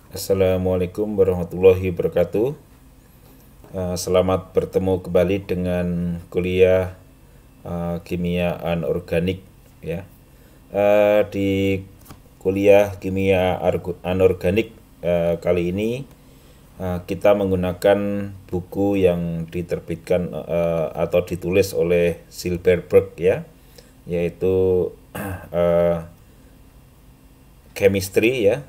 Assalamualaikum warahmatullahi wabarakatuh. Selamat bertemu kembali dengan kuliah kimia anorganik ya. Di kuliah kimia anorganik kali ini kita menggunakan buku yang diterbitkan atau ditulis oleh Silberberg ya, yaitu chemistry ya,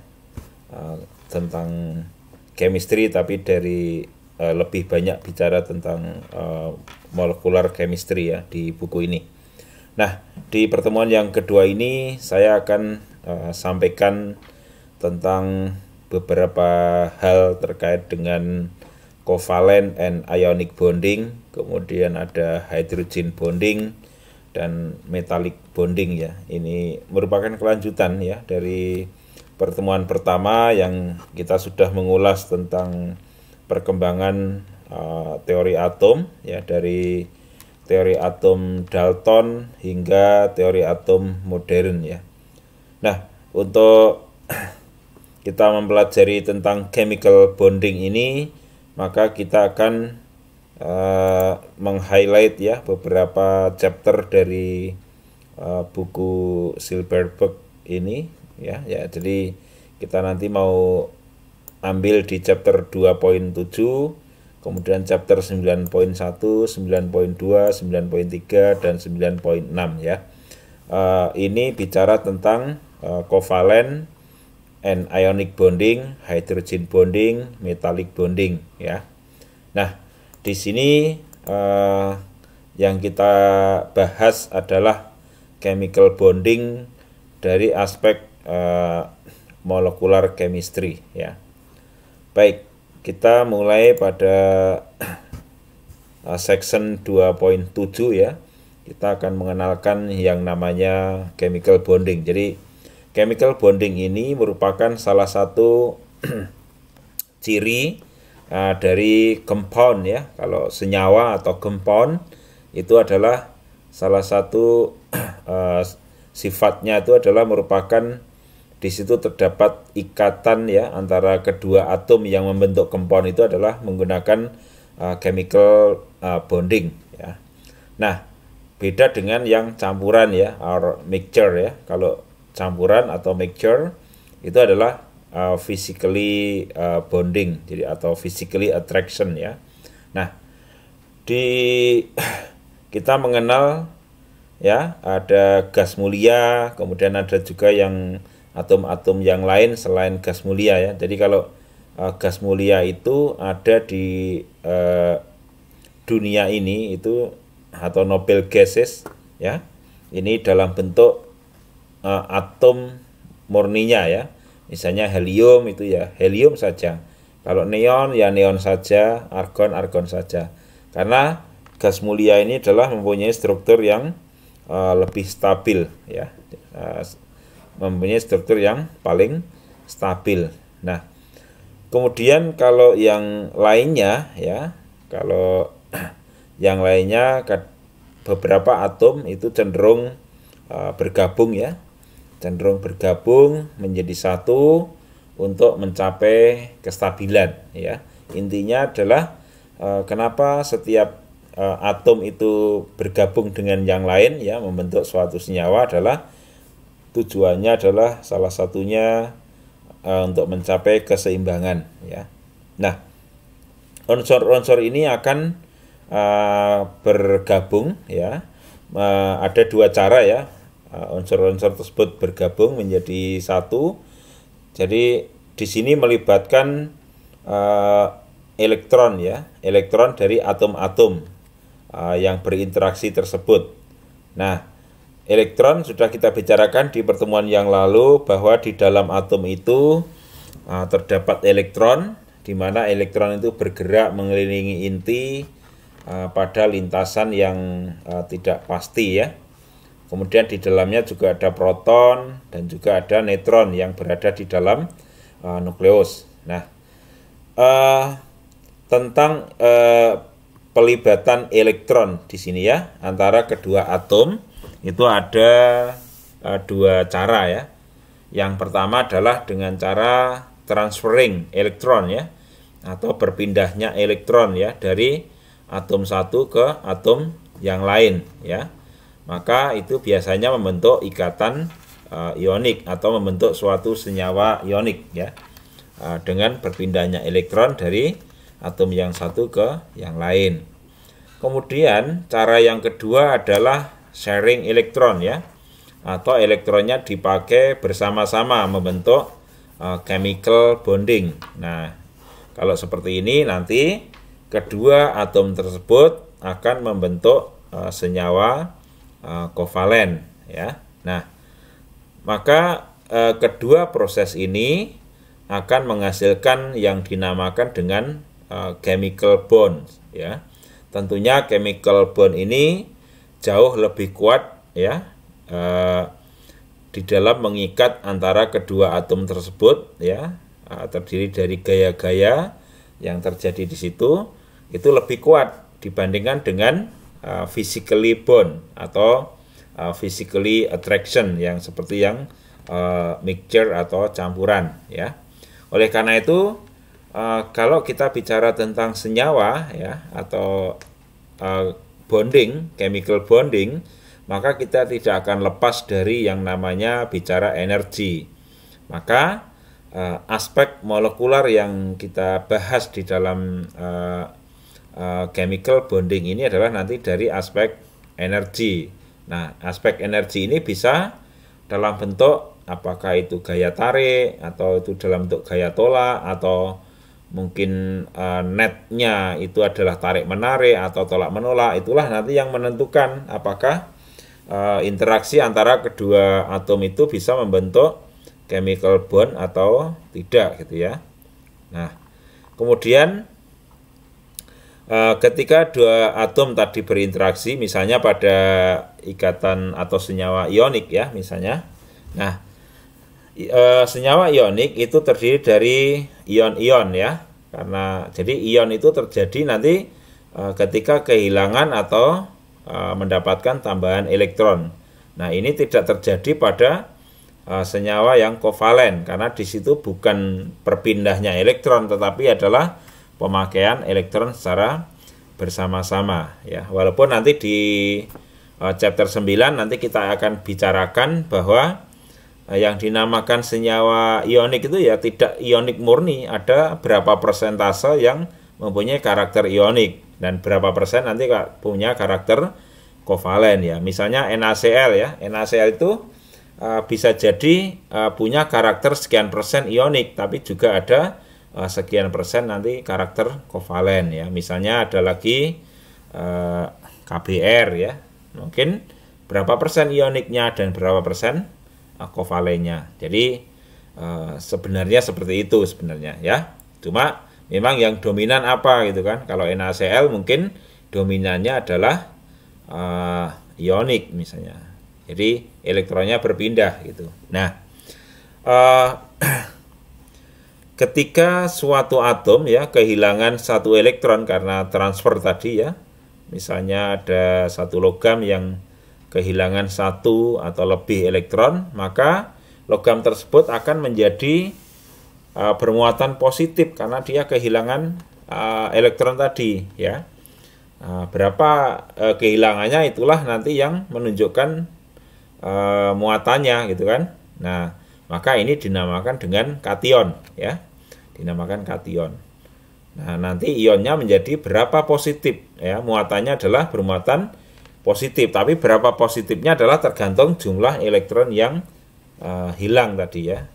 tentang chemistry tapi dari lebih banyak bicara tentang molecular chemistry ya di buku ini. Nah, di pertemuan yang kedua ini saya akan sampaikan tentang beberapa hal terkait dengan covalent and ionic bonding, kemudian ada hydrogen bonding dan metallic bonding ya. Ini merupakan kelanjutan ya dari pertemuan pertama yang kita sudah mengulas tentang perkembangan teori atom ya, dari teori atom Dalton hingga teori atom modern ya. Nah, untuk kita mempelajari tentang chemical bonding ini, maka kita akan meng-highlight ya beberapa chapter dari buku Silberberg ini ya. Jadi kita nanti mau ambil di chapter 2.7, kemudian chapter 9.1, 9.2, 9.3 dan 9.6 ya. Ini bicara tentang covalent and ionic bonding, hydrogen bonding, metallic bonding ya. Nah, di sini yang kita bahas adalah chemical bonding dari aspek molecular chemistry ya. Baik, kita mulai pada section 2.7 ya. Kita akan mengenalkan yang namanya chemical bonding. Jadi chemical bonding ini merupakan salah satu ciri dari compound ya. Kalau senyawa atau compound itu adalah salah satu sifatnya itu adalah merupakan di situ terdapat ikatan ya antara kedua atom yang membentuk compound itu adalah menggunakan chemical bonding ya. Nah, beda dengan yang campuran ya, or mixture ya. Kalau campuran atau mixture itu adalah physically bonding, jadi atau physically attraction ya. Nah, kita mengenal ya, ada gas mulia, kemudian ada juga yang atom-atom yang lain selain gas mulia ya. Jadi kalau gas mulia itu ada di dunia ini itu, atau noble gases ya. Ini dalam bentuk atom murninya ya. Misalnya helium itu ya helium saja. Kalau neon ya neon saja, argon argon saja. Karena gas mulia ini adalah mempunyai struktur yang lebih stabil ya. Mempunyai struktur yang paling stabil. Nah, kemudian kalau yang lainnya ya, kalau yang lainnya beberapa atom itu cenderung bergabung ya, cenderung bergabung menjadi satu untuk mencapai kestabilan ya. Intinya adalah kenapa setiap atom itu bergabung dengan yang lain ya, membentuk suatu senyawa adalah tujuannya adalah salah satunya untuk mencapai keseimbangan ya. Nah, unsur-unsur ini akan bergabung ya. Ada dua cara ya, unsur-unsur tersebut bergabung menjadi satu. Jadi di sini melibatkan elektron ya, elektron dari atom-atom yang berinteraksi tersebut. Nah, elektron sudah kita bicarakan di pertemuan yang lalu bahwa di dalam atom itu terdapat elektron, di mana elektron itu bergerak mengelilingi inti pada lintasan yang tidak pasti ya. Kemudian di dalamnya juga ada proton dan juga ada neutron yang berada di dalam nukleus. Nah, tentang pelibatan elektron di sini ya antara kedua atom itu ada dua cara ya. Yang pertama adalah dengan cara transferring elektron ya, atau berpindahnya elektron ya dari atom satu ke atom yang lain ya. Maka itu biasanya membentuk ikatan ionik atau membentuk suatu senyawa ionik ya, dengan berpindahnya elektron dari atom yang satu ke yang lain. Kemudian cara yang kedua adalah sharing elektron ya, atau elektronnya dipakai bersama-sama membentuk chemical bonding. Nah, kalau seperti ini nanti kedua atom tersebut akan membentuk senyawa kovalen ya. Nah, maka kedua proses ini akan menghasilkan yang dinamakan dengan chemical bond ya. Tentunya chemical bond ini jauh lebih kuat ya di dalam mengikat antara kedua atom tersebut ya, terdiri dari gaya-gaya yang terjadi di situ, itu lebih kuat dibandingkan dengan physically bond atau physically attraction yang seperti yang mixture atau campuran ya. Oleh karena itu kalau kita bicara tentang senyawa ya, atau bonding, chemical bonding, maka kita tidak akan lepas dari yang namanya bicara energi. Maka aspek molekular yang kita bahas di dalam chemical bonding ini adalah nanti dari aspek energi. Nah, aspek energi ini bisa dalam bentuk apakah itu gaya tarik, atau itu dalam bentuk gaya tolak, atau mungkin netnya itu adalah tarik menarik atau tolak menolak. Itulah nanti yang menentukan apakah interaksi antara kedua atom itu bisa membentuk chemical bond atau tidak gitu ya. Nah, kemudian ketika dua atom tadi berinteraksi, misalnya pada ikatan atau senyawa ionik ya misalnya. Nah, senyawa ionik itu terdiri dari ion-ion ya. Karena jadi ion itu terjadi nanti ketika kehilangan atau mendapatkan tambahan elektron. Nah, ini tidak terjadi pada senyawa yang kovalen, karena di situ bukan perpindahnya elektron tetapi adalah pemakaian elektron secara bersama-sama ya. Walaupun nanti di chapter 9 nanti kita akan bicarakan bahwa yang dinamakan senyawa ionik itu ya tidak ionik murni, ada berapa persentase yang mempunyai karakter ionik dan berapa persen nanti punya karakter kovalen ya. Misalnya NaCl ya, NaCl itu bisa jadi punya karakter sekian persen ionik, tapi juga ada sekian persen nanti karakter kovalen ya. Misalnya ada lagi KBr ya, mungkin berapa persen ioniknya dan berapa persen kovalennya. Jadi sebenarnya seperti itu sebenarnya ya. Cuma memang yang dominan apa gitu kan. Kalau NaCl mungkin dominannya adalah ionik misalnya. Jadi elektronnya berpindah gitu. Nah, ketika suatu atom ya kehilangan satu elektron karena transfer tadi ya. Misalnya ada satu logam yang kehilangan satu atau lebih elektron, maka logam tersebut akan menjadi bermuatan positif karena dia kehilangan elektron tadi ya. Berapa kehilangannya itulah nanti yang menunjukkan muatannya gitu kan. Nah, maka ini dinamakan dengan kation ya. Dinamakan kation. Nah, nanti ionnya menjadi berapa positif ya. Muatannya adalah bermuatan positif, tapi berapa positifnya adalah tergantung jumlah elektron yang hilang tadi ya.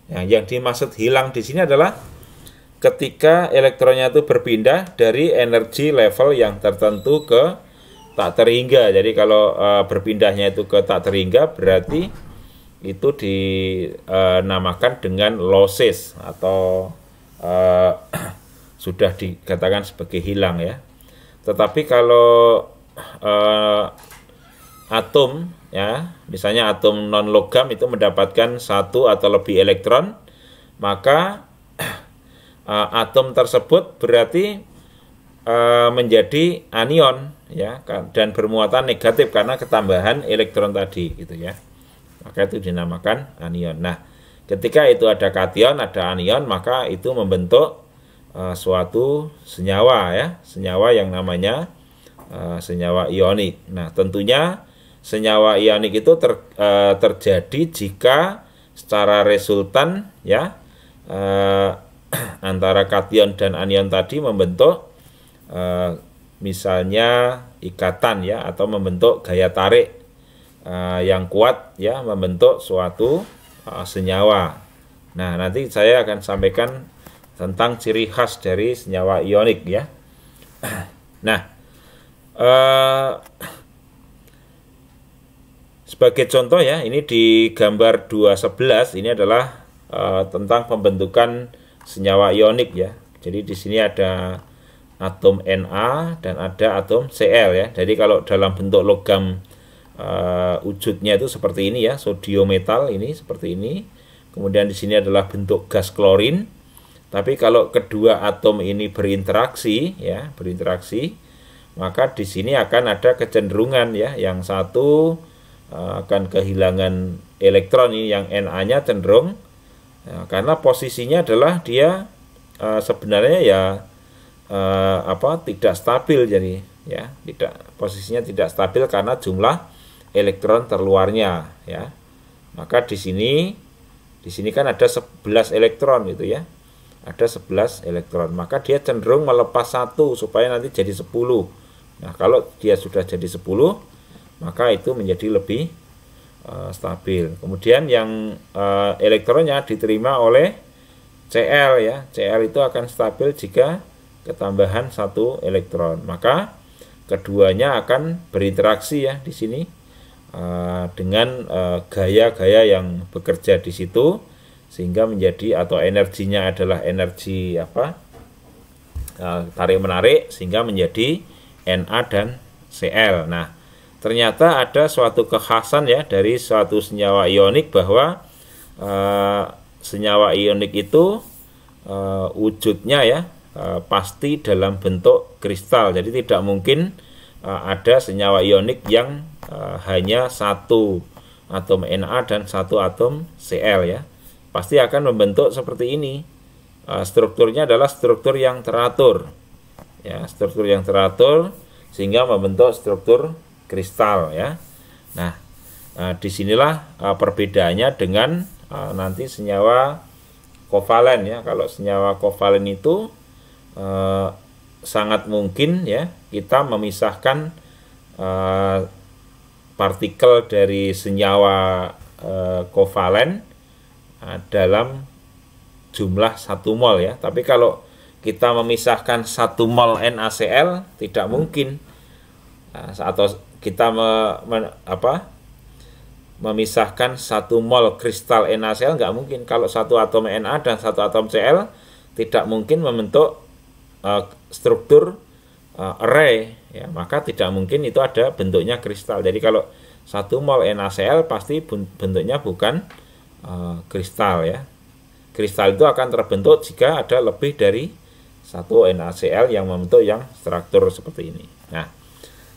Yang dimaksud hilang di sini adalah ketika elektronnya itu berpindah dari energi level yang tertentu ke tak terhingga. Jadi kalau berpindahnya itu ke tak terhingga berarti itu dinamakan dengan losses atau sudah dikatakan sebagai hilang ya. Tetapi kalau atom ya, misalnya atom non logam itu mendapatkan satu atau lebih elektron, maka atom tersebut berarti menjadi anion ya, dan bermuatan negatif karena ketambahan elektron tadi gitu ya. Maka itu dinamakan anion. Nah, Ketika itu ada kation, ada anion, maka itu membentuk suatu senyawa ya, senyawa yang namanya senyawa ionik. Nah, tentunya senyawa ionik itu terjadi jika secara resultan ya antara kation dan anion tadi membentuk misalnya ikatan ya, atau membentuk gaya tarik yang kuat ya, membentuk suatu senyawa. Nah, nanti saya akan sampaikan tentang ciri khas dari senyawa ionik ya. Nah, sebagai contoh ya, ini di gambar 211 ini adalah tentang pembentukan senyawa ionik ya. Jadi di sini ada atom Na dan ada atom Cl ya. Jadi kalau dalam bentuk logam wujudnya itu seperti ini ya, sodium metal ini seperti ini. Kemudian di sini adalah bentuk gas klorin. Tapi kalau kedua atom ini berinteraksi ya, maka di sini akan ada kecenderungan ya, yang satu akan kehilangan elektron ini, yang Na-nya cenderung karena posisinya adalah dia sebenarnya ya tidak stabil, jadi ya posisinya tidak stabil karena jumlah elektron terluarnya ya. Maka di sini kan ada 11 elektron gitu ya. Ada 11 elektron. Maka dia cenderung melepas satu supaya nanti jadi 10. Nah, kalau dia sudah jadi 10, maka itu menjadi lebih stabil. Kemudian yang elektronnya diterima oleh Cl ya. Cl itu akan stabil jika ketambahan satu elektron. Maka keduanya akan berinteraksi ya di sini dengan gaya-gaya yang bekerja di situ, sehingga menjadi, atau energinya adalah energi tarik menarik, sehingga menjadi Na dan Cl. Nah, ternyata ada suatu kekhasan ya dari suatu senyawa ionik, bahwa senyawa ionik itu wujudnya ya pasti dalam bentuk kristal. Jadi tidak mungkin ada senyawa ionik yang hanya satu atom Na dan satu atom Cl ya. Pasti akan membentuk seperti ini. Strukturnya adalah struktur yang teratur. Ya, struktur yang teratur sehingga membentuk struktur kristal ya. Nah, disinilah perbedaannya dengan nanti senyawa kovalen ya. Kalau senyawa kovalen itu sangat mungkin ya kita memisahkan partikel dari senyawa kovalen dalam jumlah 1 mol ya. Tapi kalau kita memisahkan 1 mol NaCl tidak mungkin. Atau kita memisahkan 1 mol kristal NaCl nggak mungkin. Kalau satu atom Na dan satu atom Cl tidak mungkin membentuk struktur array ya, maka tidak mungkin itu ada bentuknya kristal. Jadi kalau 1 mol NaCl pasti bentuknya bukan kristal ya. Kristal itu akan terbentuk jika ada lebih dari 1 NaCl yang membentuk yang struktur seperti ini. Nah,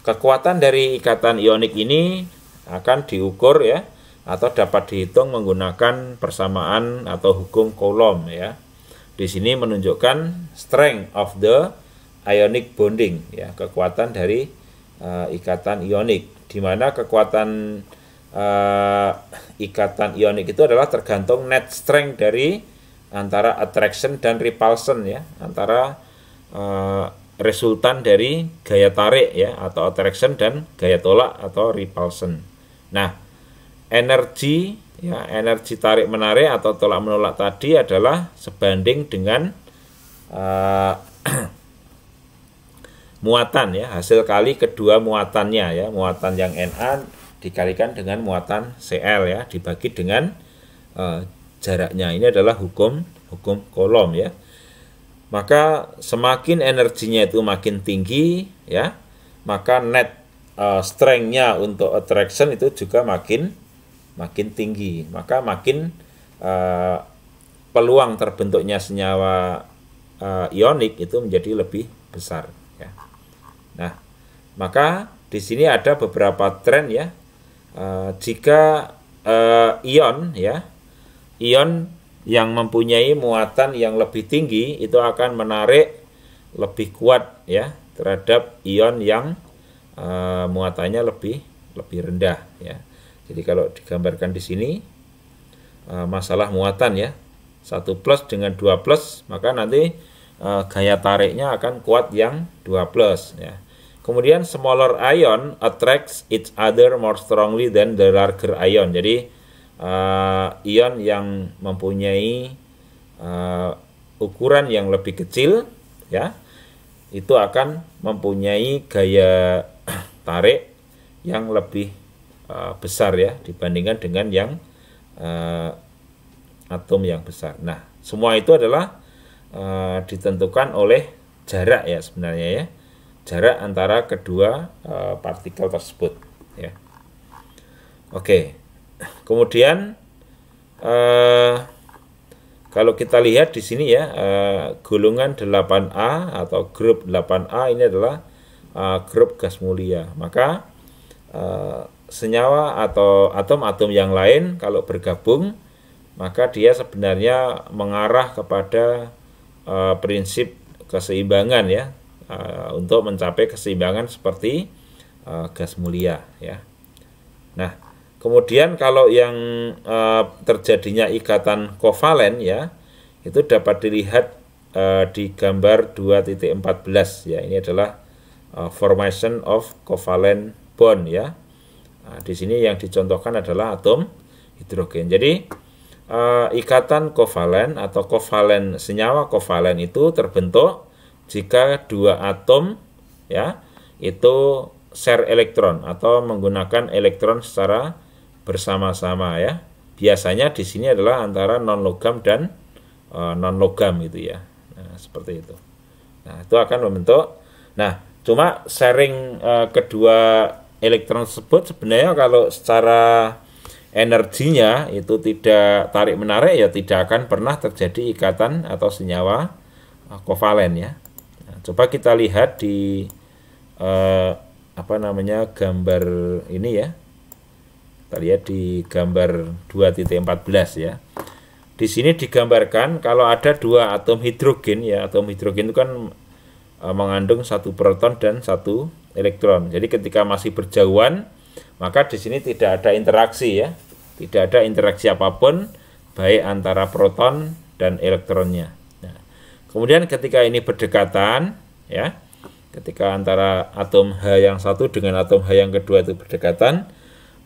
kekuatan dari ikatan ionik ini akan diukur ya, atau dapat dihitung menggunakan persamaan atau hukum Coulomb ya. Di sini menunjukkan strength of the ionic bonding ya, kekuatan dari ikatan ionik, di mana kekuatan ikatan ionik itu adalah tergantung net strength dari antara attraction dan repulsion ya, antara resultan dari gaya tarik ya, atau attraction, dan gaya tolak atau repulsion. Nah, energi ya, energi tarik menarik atau tolak menolak tadi adalah sebanding dengan muatan ya, hasil kali kedua muatannya ya, muatan yang Na dikalikan dengan muatan Cl ya, dibagi dengan jaraknya. Ini adalah hukum Coulomb ya. Maka semakin energinya itu makin tinggi ya, maka net strength-nya untuk attraction itu juga makin tinggi. Maka makin peluang terbentuknya senyawa ionik itu menjadi lebih besar ya. Nah, maka di sini ada beberapa tren ya. Jika ion ya ion yang mempunyai muatan yang lebih tinggi itu akan menarik lebih kuat ya terhadap ion yang muatannya lebih rendah ya. Jadi kalau digambarkan di sini masalah muatan ya, 1+ dengan 2+, maka nanti gaya tariknya akan kuat yang 2+ ya. Kemudian smaller ion attracts each other more strongly than the larger ion. Jadi ion yang mempunyai ukuran yang lebih kecil ya, itu akan mempunyai gaya tarik yang lebih besar ya dibandingkan dengan yang atom yang besar. Nah, semua itu adalah ditentukan oleh jarak ya sebenarnya ya, jarak antara kedua partikel tersebut ya. Oke, kemudian kalau kita lihat di sini ya, golongan 8A atau grup 8A ini adalah grup gas mulia. Maka senyawa atau atom-atom yang lain kalau bergabung, maka dia sebenarnya mengarah kepada prinsip keseimbangan ya, untuk mencapai keseimbangan seperti gas mulia ya. Nah, kemudian kalau yang terjadinya ikatan kovalen ya, itu dapat dilihat di gambar 2.14 ya. Ini adalah formation of covalent bond ya. Nah, di sini yang dicontohkan adalah atom hidrogen. Jadi ikatan kovalen atau kovalen senyawa kovalen itu terbentuk jika dua atom ya itu share elektron atau menggunakan elektron secara bersama-sama ya. Biasanya di sini adalah antara non logam dan non logam gitu ya. Nah, seperti itu. Nah, itu akan membentuk. Nah, cuma sharing kedua elektron tersebut sebenarnya kalau secara energinya itu tidak tarik menarik ya, tidak akan pernah terjadi ikatan atau senyawa kovalen ya. Nah, coba kita lihat di gambar ini ya. Kita lihat di gambar 2.14 ya. Di sini digambarkan kalau ada dua atom hidrogen ya, atom hidrogen itu kan mengandung satu proton dan satu elektron. Jadi ketika masih berjauhan, maka di sini tidak ada interaksi ya, tidak ada interaksi apapun baik antara proton dan elektronnya. Nah, kemudian ketika ini berdekatan ya, ketika antara atom H yang satu dengan atom H yang kedua itu berdekatan,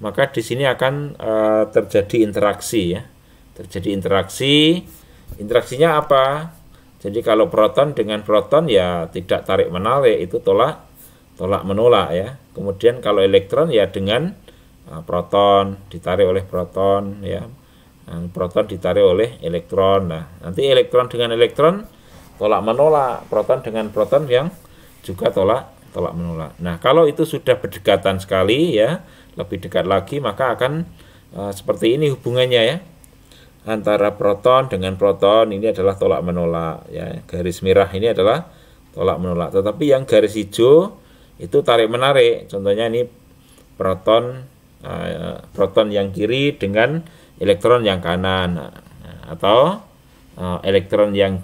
maka di sini akan terjadi interaksi ya, terjadi interaksi. Interaksinya apa? Jadi kalau proton dengan proton ya tidak tarik menarik, itu tolak menolak ya. Kemudian kalau elektron ya dengan proton ditarik oleh proton ya, proton ditarik oleh elektron. Nah, nanti elektron dengan elektron tolak menolak, proton dengan proton yang juga tolak menolak. Nah, kalau itu sudah berdekatan sekali ya, lebih dekat lagi, maka akan seperti ini hubungannya ya, antara proton dengan proton ini adalah tolak menolak ya. Garis merah ini adalah tolak menolak. Tetapi yang garis hijau itu tarik menarik. Contohnya ini proton yang kiri dengan elektron yang kanan, atau elektron yang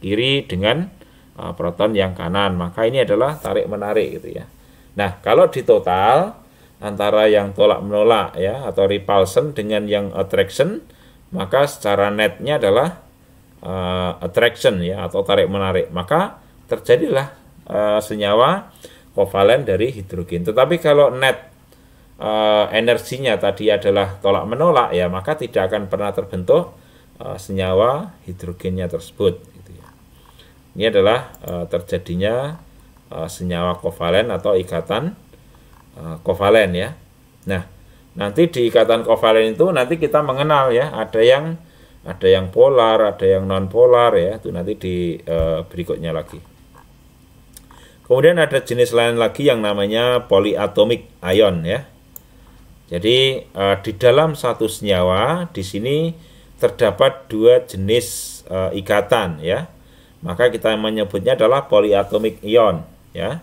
kiri dengan proton yang kanan. Maka ini adalah tarik menarik gitu ya. Nah, kalau di total antara yang tolak menolak ya atau repulsion dengan yang attraction, maka secara netnya adalah attraction ya atau tarik menarik. Maka terjadilah senyawa kovalen dari hidrogen. Tetapi kalau net energinya tadi adalah tolak menolak ya, maka tidak akan pernah terbentuk senyawa hidrogennya tersebut gitu ya. Ini adalah terjadinya senyawa kovalen atau ikatan kovalen ya. Nah, nanti di ikatan kovalen itu nanti kita mengenal ya, ada yang polar, ada yang non polar ya, itu nanti di berikutnya lagi. Kemudian ada jenis lain lagi yang namanya polyatomic ion ya. Jadi di dalam satu senyawa di sini terdapat dua jenis ikatan ya. Maka kita menyebutnya adalah polyatomic ion ya.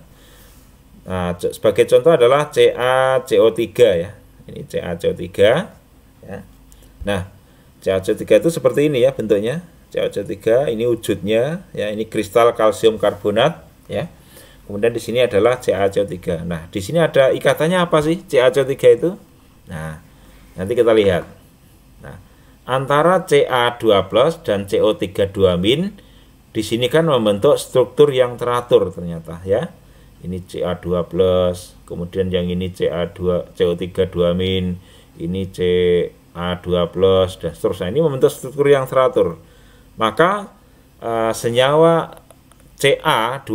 Nah, sebagai contoh adalah CaCO3 ya. Ini CaCO3 ya. Nah, CaCO3 itu seperti ini ya bentuknya. CaCO3 ini wujudnya ya, ini kristal kalsium karbonat ya. Kemudian di sini adalah CaCO3. Nah, di sini ada ikatannya apa sih CaCO3 itu? Nah, nanti kita lihat. Nah, antara Ca2+ dan CO32- di sini kan membentuk struktur yang teratur ternyata ya. Ini Ca2+, kemudian yang ini CO32-, ini Ca2+, dan seterusnya. Ini membentuk struktur yang teratur. Maka senyawa Ca2+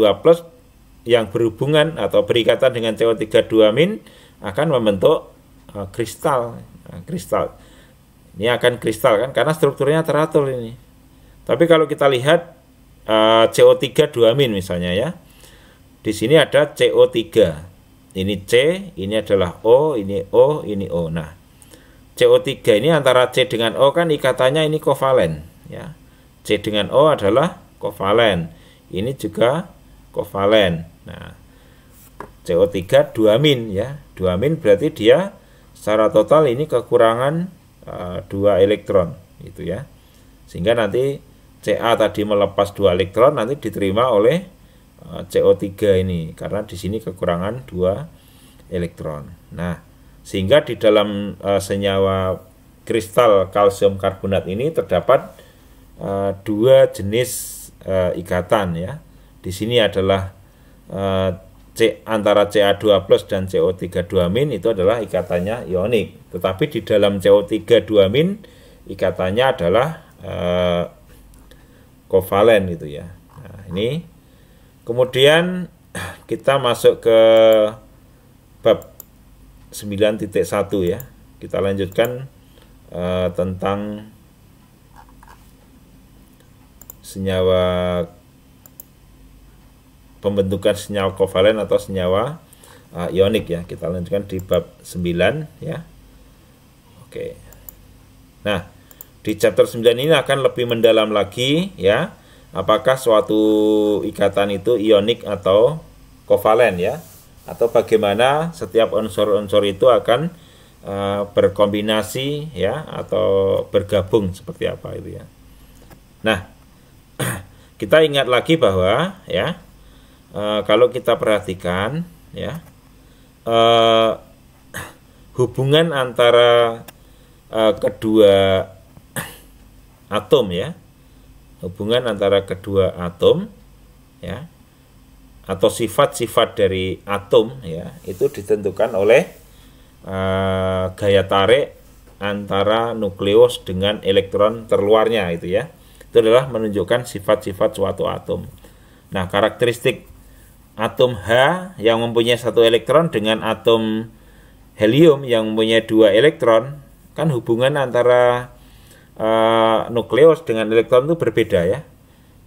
yang berhubungan atau berikatan dengan CO32- akan membentuk kristal. Kristal. Ini akan kristal kan karena strukturnya teratur ini. Tapi kalau kita lihat CO3 misalnya ya. Di sini ada CO3. Ini C, ini adalah O, ini O, ini O. Nah, CO3 ini antara C dengan O kan ikatannya ini kovalen ya. C dengan O adalah kovalen. Ini juga kovalen. Nah, CO3 2- ya. 2- berarti dia secara total ini kekurangan 2 elektron gitu ya. Sehingga nanti Ca tadi melepas 2 elektron nanti diterima oleh CO3 ini karena di sini kekurangan 2 elektron. Nah, sehingga di dalam senyawa kristal kalsium karbonat ini terdapat 2 jenis ikatan ya. Di sini adalah antara Ca2+ dan CO3 itu adalah ikatannya ionik. Tetapi di dalam CO3 ikatannya adalah kovalen gitu ya. Nah, ini kemudian kita masuk ke bab 9.1 ya. Kita lanjutkan tentang senyawa pembentukan senyawa kovalen atau senyawa ionik ya. Kita lanjutkan di bab 9 ya. Oke. Nah, di chapter 9 ini akan lebih mendalam lagi ya. Apakah suatu ikatan itu ionik atau kovalen ya, atau bagaimana setiap unsur-unsur itu akan berkombinasi ya atau bergabung seperti apa itu ya. Nah, kita ingat lagi bahwa ya kalau kita perhatikan ya hubungan antara kedua atom ya, hubungan antara kedua atom ya atau sifat-sifat dari atom ya itu ditentukan oleh gaya tarik antara nukleus dengan elektron terluarnya itu ya. Itu adalah menunjukkan sifat-sifat suatu atom. Nah, karakteristik atom H yang mempunyai 1 elektron dengan atom helium yang mempunyai 2 elektron kan hubungan antara nukleus dengan elektron itu berbeda ya.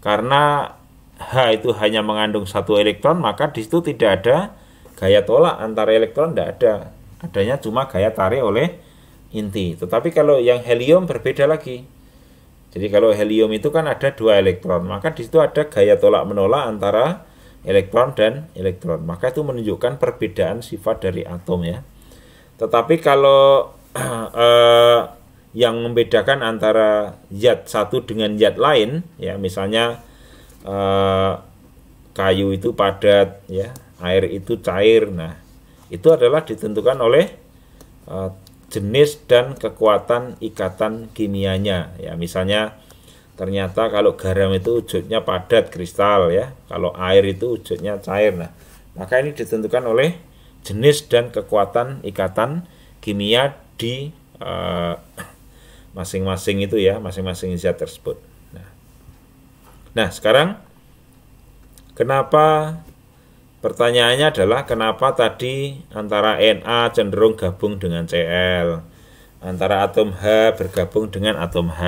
Karena H itu hanya mengandung 1 elektron, maka di situ tidak ada gaya tolak antara elektron, tidak ada. Adanya cuma gaya tarik oleh inti. Tetapi kalau yang helium berbeda lagi. Jadi kalau helium itu kan ada 2 elektron, maka di situ ada gaya tolak menolak antara elektron dan elektron. Maka itu menunjukkan perbedaan sifat dari atom ya. Tetapi kalau yang membedakan antara zat satu dengan zat lain ya, misalnya kayu itu padat ya, air itu cair. Nah, itu adalah ditentukan oleh jenis dan kekuatan ikatan kimianya ya. Misalnya ternyata kalau garam itu wujudnya padat kristal ya, kalau air itu wujudnya cair. Nah, maka ini ditentukan oleh jenis dan kekuatan ikatan kimia di masing-masing itu ya, masing-masing zat tersebut. Nah, sekarang kenapa, pertanyaannya adalah kenapa tadi antara Na cenderung gabung dengan Cl, antara atom H bergabung dengan atom H,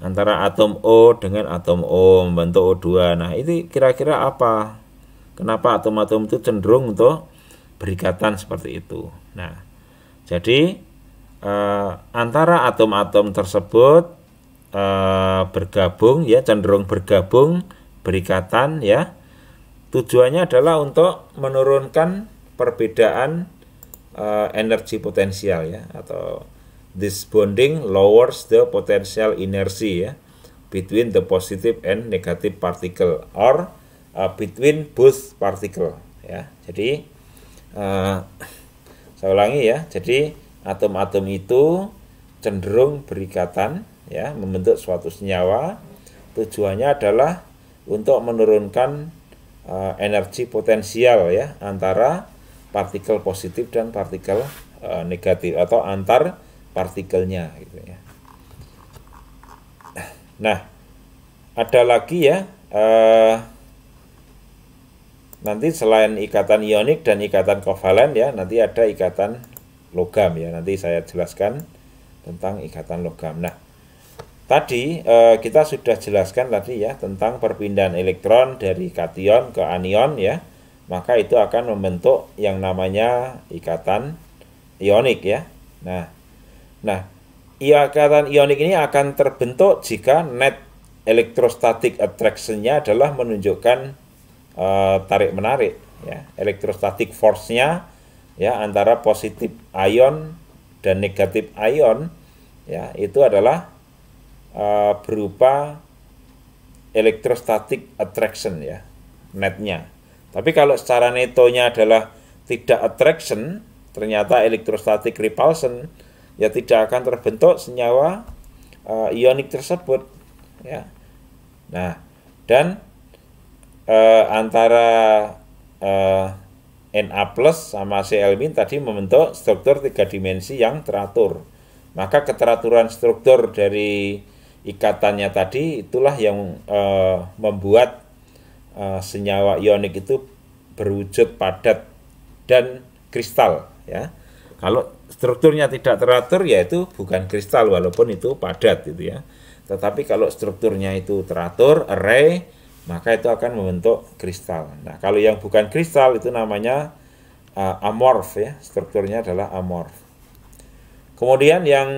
antara atom O dengan atom O membentuk O2. Nah, ini kira-kira apa? Kenapa atom-atom itu cenderung untuk berikatan seperti itu? Nah, jadi antara atom-atom tersebut bergabung ya, cenderung bergabung, berikatan ya. Tujuannya adalah untuk menurunkan perbedaan energi potensial ya, atau This bonding lowers the potential inertia ya, between the positive and negative particle or between both particle ya. Jadi saya ulangi ya. Jadi atom-atom itu cenderung berikatan ya, membentuk suatu senyawa. Tujuannya adalah untuk menurunkan energi potensial ya antara partikel positif dan partikel negatif atau antar partikelnya gitu ya. Nah, ada lagi ya nanti selain ikatan ionik dan ikatan kovalen ya, nanti ada ikatan logam ya. Nanti saya jelaskan tentang ikatan logam. Nah, tadi kita sudah jelaskan tadi ya tentang perpindahan elektron dari kation ke anion ya. Maka itu akan membentuk yang namanya ikatan ionik ya. Nah, ikatan ionik ini akan terbentuk jika net electrostatic attraction-nya adalah menunjukkan tarik-menarik ya. Electrostatic force-nya ya antara positif ion dan negatif ion ya, itu adalah berupa electrostatic attraction ya, netnya. Tapi kalau secara netonya adalah tidak attraction, ternyata electrostatic repulsion, ya tidak akan terbentuk senyawa ionik tersebut ya. Nah, dan antara Na plus sama Cl- tadi membentuk struktur 3 dimensi yang teratur. Maka keteraturan struktur dari ikatannya tadi itulah yang membuat senyawa ionik itu berwujud padat dan kristal ya. Kalau strukturnya tidak teratur ya itu bukan kristal walaupun itu padat gitu ya. Tetapi kalau strukturnya itu teratur, array, maka itu akan membentuk kristal. Nah, kalau yang bukan kristal itu namanya amorf ya, strukturnya adalah amorf. Kemudian yang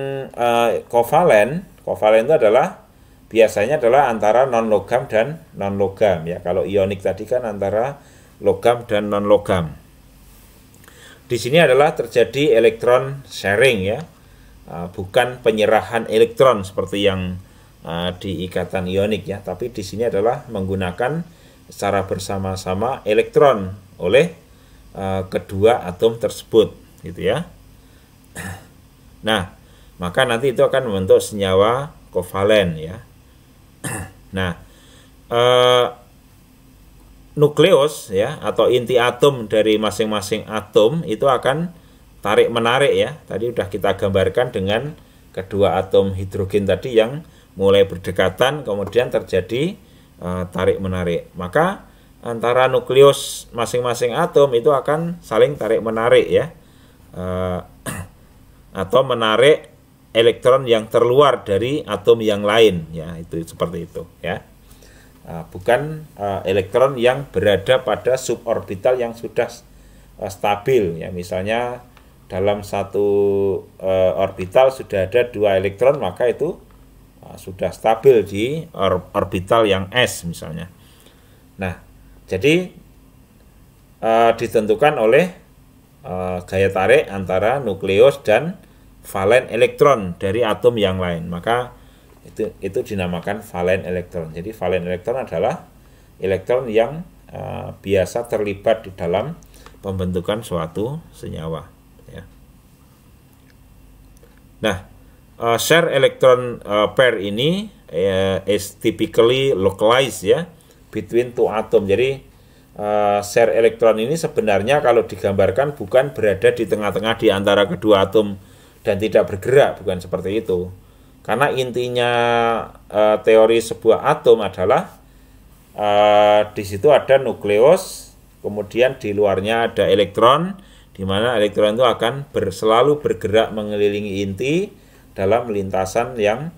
kovalen itu adalah biasanya adalah antara non-logam dan non-logam ya. Kalau ionik tadi kan antara logam dan non-logam. Di sini adalah terjadi elektron sharing ya, bukan penyerahan elektron seperti yang di ikatan ionik ya, tapi di sini adalah menggunakan secara bersama-sama elektron oleh kedua atom tersebut gitu ya. Nah, maka nanti itu akan membentuk senyawa kovalen ya. Nah, nukleus ya atau inti atom dari masing-masing atom itu akan tarik menarik ya. Tadi sudah kita gambarkan dengan kedua atom hidrogen tadi yang mulai berdekatan kemudian terjadi tarik menarik. Maka antara nukleus masing-masing atom itu akan saling tarik menarik ya, atau menarik elektron yang terluar dari atom yang lain ya, itu seperti itu ya. Bukan elektron yang berada pada suborbital yang sudah stabil ya. Misalnya dalam satu orbital sudah ada 2 elektron, maka itu sudah stabil di orbital yang S misalnya. Nah, jadi ditentukan oleh gaya tarik antara nukleus dan valen elektron dari atom yang lain. Maka itu dinamakan valen elektron. Jadi valen elektron adalah elektron yang biasa terlibat di dalam pembentukan suatu senyawa ya. Nah, share electron pair ini is typically localized ya between two atom. Jadi share elektron ini sebenarnya kalau digambarkan bukan berada di tengah-tengah di antara kedua atom dan tidak bergerak, bukan seperti itu. Karena intinya teori sebuah atom adalah di situ ada nukleus, kemudian di luarnya ada elektron, di mana elektron itu akan selalu bergerak mengelilingi inti dalam lintasan yang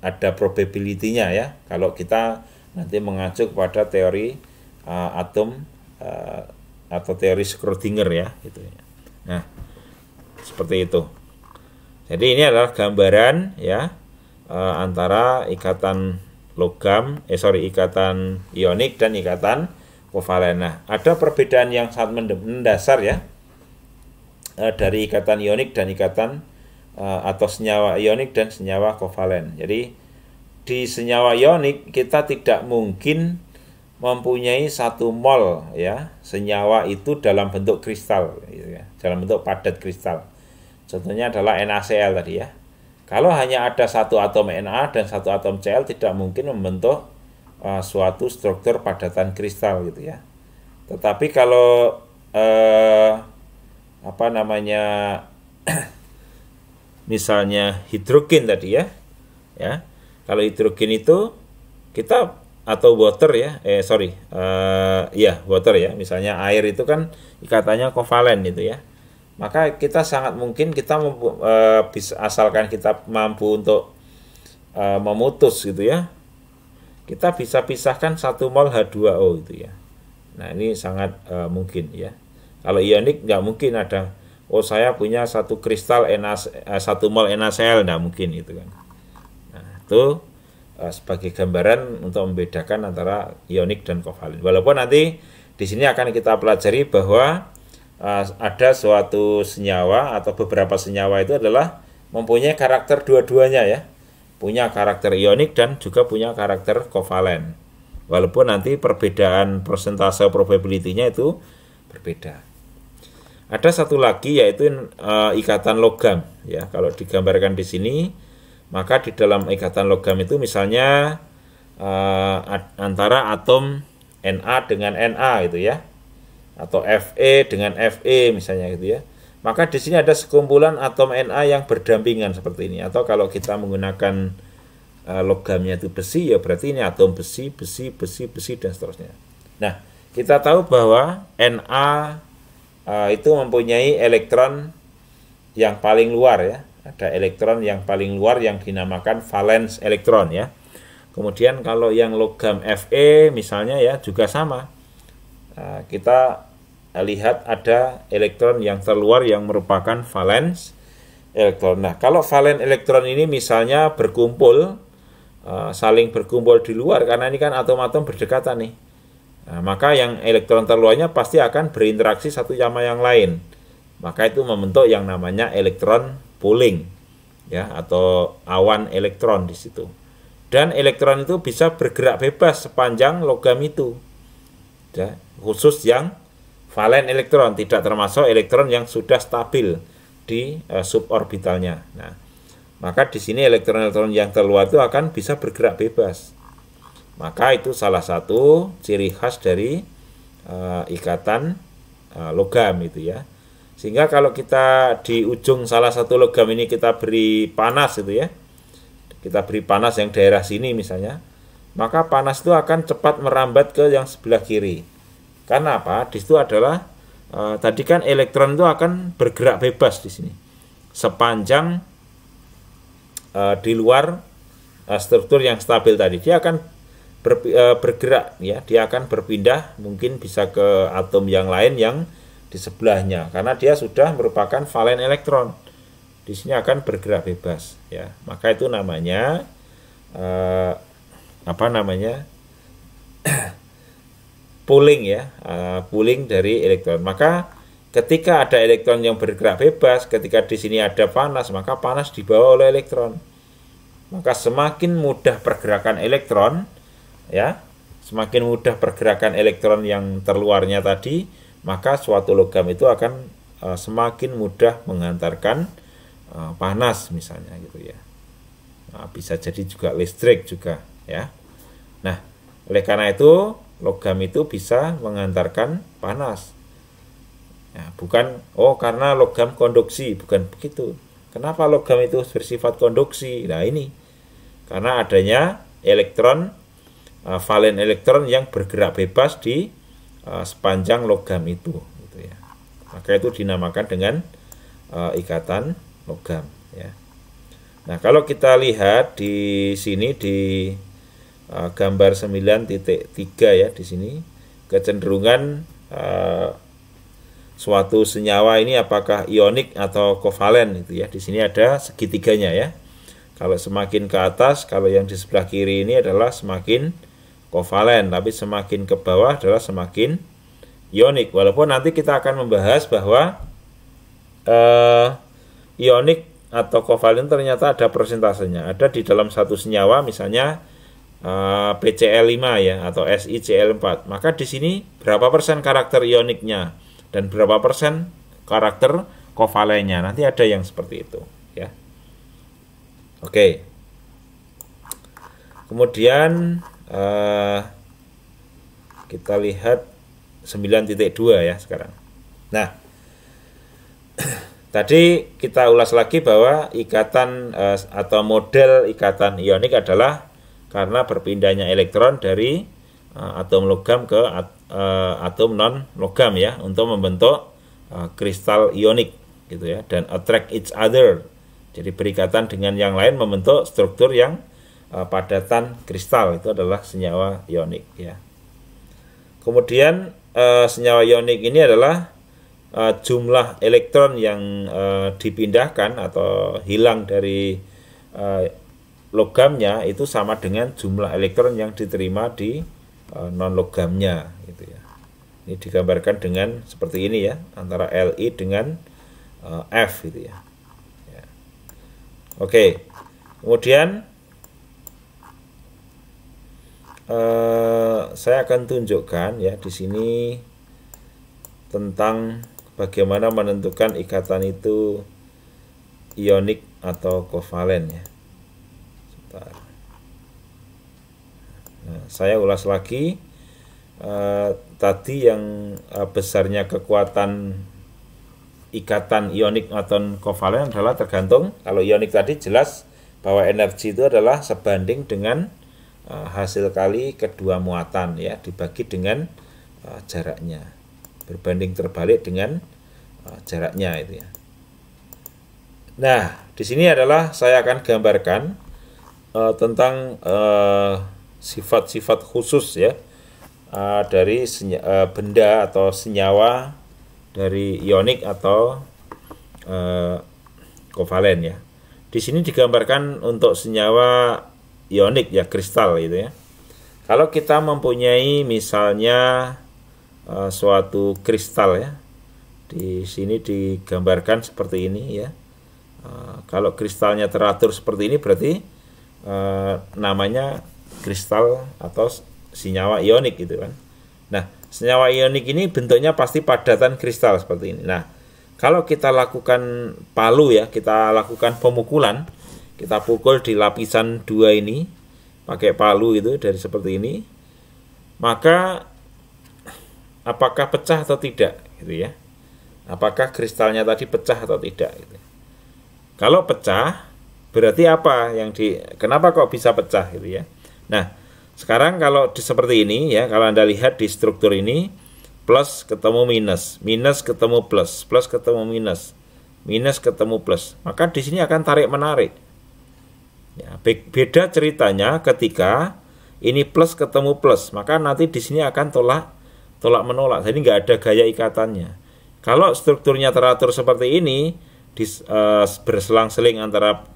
ada probability-nya ya. Kalau kita nanti mengacu kepada teori atom atau teori Schrödinger ya, gitu ya. Nah, seperti itu. Jadi ini adalah gambaran ya antara ikatan ikatan ionik dan ikatan kovalen. Nah, ada perbedaan yang sangat mendasar ya dari ikatan ionik dan ikatan atau senyawa ionik dan senyawa kovalen. Jadi di senyawa ionik kita tidak mungkin mempunyai 1 mol ya senyawa itu dalam bentuk kristal gitu ya, dalam bentuk padat kristal. Contohnya adalah NaCl tadi ya. Kalau hanya ada 1 atom Na dan 1 atom Cl, tidak mungkin membentuk suatu struktur padatan kristal gitu ya. Tetapi kalau misalnya hidrogen tadi ya, kalau hidrogen itu kita atau water ya, water ya, misalnya air itu kan ikatannya kovalen itu ya, maka kita sangat mungkin kita bisa, asalkan kita mampu untuk memutus gitu ya, kita bisa pisahkan 1 mol H2O gitu ya. Nah ini sangat mungkin ya. Kalau ionik nggak mungkin ada, saya punya 1 kristal 1 mol NaCl, nggak mungkin itu kan. Nah itu sebagai gambaran untuk membedakan antara ionik dan kovalen. Walaupun nanti di sini akan kita pelajari bahwa ada suatu senyawa atau beberapa senyawa itu adalah mempunyai karakter dua-duanya ya, punya karakter ionik dan juga punya karakter kovalen. Walaupun nanti perbedaan persentase probability-nya itu berbeda. Ada satu lagi yaitu ikatan logam ya. Kalau digambarkan di sini, maka di dalam ikatan logam itu misalnya antara atom Na dengan Na gitu ya, atau Fe dengan Fe misalnya gitu ya. Maka di sini ada sekumpulan atom Na yang berdampingan seperti ini. Atau kalau kita menggunakan logamnya itu besi, ya berarti ini atom besi, besi, besi, besi dan seterusnya. Nah, kita tahu bahwa Na itu mempunyai elektron yang paling luar ya. Ada elektron yang paling luar yang dinamakan valens elektron ya. Kemudian kalau yang logam Fe misalnya ya juga sama. Kita lihat ada elektron yang terluar yang merupakan valens elektron. Nah, kalau valen elektron ini misalnya berkumpul, saling berkumpul di luar, karena ini kan atom-atom berdekatan nih. Nah, maka yang elektron terluarnya pasti akan berinteraksi satu sama yang lain. Maka itu membentuk yang namanya elektron pooling ya, atau awan elektron di situ. Dan elektron itu bisa bergerak bebas sepanjang logam itu. Ya, khusus yang valen elektron, tidak termasuk elektron yang sudah stabil di suborbitalnya. Nah, maka di sini elektron-elektron yang terluar itu akan bisa bergerak bebas. Maka itu salah satu ciri khas dari ikatan logam itu ya. Sehingga kalau kita di ujung salah satu logam ini kita beri panas itu ya, kita beri panas yang daerah sini misalnya, maka panas itu akan cepat merambat ke yang sebelah kiri. Karena apa? Di situ adalah tadi kan elektron itu akan bergerak bebas di sini sepanjang di luar struktur yang stabil tadi. Dia akan bergerak ya, dia akan berpindah, mungkin bisa ke atom yang lain yang di sebelahnya, karena dia sudah merupakan valen elektron. Di sini akan bergerak bebas ya. Maka itu namanya pooling ya, pooling dari elektron. Maka ketika ada elektron yang bergerak bebas, ketika di sini ada panas, maka panas dibawa oleh elektron. Maka semakin mudah pergerakan elektron ya, semakin mudah pergerakan elektron yang terluarnya tadi, maka suatu logam itu akan semakin mudah mengantarkan panas misalnya gitu ya. Nah, bisa jadi juga listrik juga ya. Nah, oleh karena itu logam itu bisa mengantarkan panas. Ya, bukan karena logam konduksi, bukan begitu. Kenapa logam itu bersifat konduksi? Nah ini karena adanya elektron, valen elektron yang bergerak bebas di sepanjang logam itu gitu ya. Maka itu dinamakan dengan ikatan logam ya. Nah, kalau kita lihat di sini di gambar 9.3 ya, di sini kecenderungan suatu senyawa ini apakah ionik atau kovalen itu ya. Di sini ada segitiganya ya. Kalau semakin ke atas, kalau yang di sebelah kiri ini adalah semakin kovalen, tapi semakin ke bawah adalah semakin ionik. Walaupun nanti kita akan membahas bahwa ionik atau kovalen ternyata ada persentasenya. Ada di dalam satu senyawa misalnya PCl5 ya atau SiCl4. Maka di sini berapa persen karakter ioniknya dan berapa persen karakter kovalennya. Nanti ada yang seperti itu ya. Oke. Kemudian kita lihat 9.2 ya sekarang. Nah, tadi kita ulas lagi bahwa ikatan atau model ikatan ionik adalah karena berpindahnya elektron dari atom logam ke atom non logam ya untuk membentuk kristal ionik gitu ya, dan attract each other. Jadi berikatan dengan yang lain membentuk struktur yang padatan kristal, itu adalah senyawa ionik ya. Kemudian senyawa ionik ini adalah jumlah elektron yang dipindahkan atau hilang dari logamnya itu sama dengan jumlah elektron yang diterima di non logamnya gitu ya. Ini digambarkan dengan seperti ini ya, antara Li dengan F gitu ya. Oke. Kemudian saya akan tunjukkan ya di sini tentang bagaimana menentukan ikatan itu ionik atau kovalen ya. Sebentar. Nah, saya ulas lagi tadi yang besarnya kekuatan ikatan ionik atau kovalen adalah tergantung. Kalau ionik tadi jelas bahwa energi itu adalah sebanding dengan hasil kali kedua muatan ya, dibagi dengan jaraknya, berbanding terbalik dengan jaraknya itu ya. Nah, di sini adalah saya akan gambarkan tentang sifat-sifat khusus ya dari benda atau senyawa dari ionik atau kovalen ya. Di sini digambarkan untuk senyawa ionik ya, kristal gitu ya. Kalau kita mempunyai misalnya suatu kristal ya, di sini digambarkan seperti ini ya. Kalau kristalnya teratur seperti ini berarti namanya kristal atau senyawa ionik gitu kan. Nah, senyawa ionik ini bentuknya pasti padatan kristal seperti ini. Nah, kalau kita lakukan palu ya, kita lakukan pemukulan, kita pukul di lapisan 2 ini pakai palu itu dari seperti ini, maka apakah pecah atau tidak gitu ya. Apakah kristalnya tadi pecah atau tidak gitu. Kalau pecah berarti apa yang kenapa kok bisa pecah gitu ya. Nah, sekarang kalau seperti ini ya, kalau Anda lihat di struktur ini, plus ketemu minus, minus ketemu plus, plus ketemu minus, minus ketemu plus, maka di sini akan tarik menarik. Ya, beda ceritanya ketika ini plus ketemu plus, maka nanti di sini akan tolak menolak. Jadi nggak ada gaya ikatannya. Kalau strukturnya teratur seperti ini, berselang-seling antara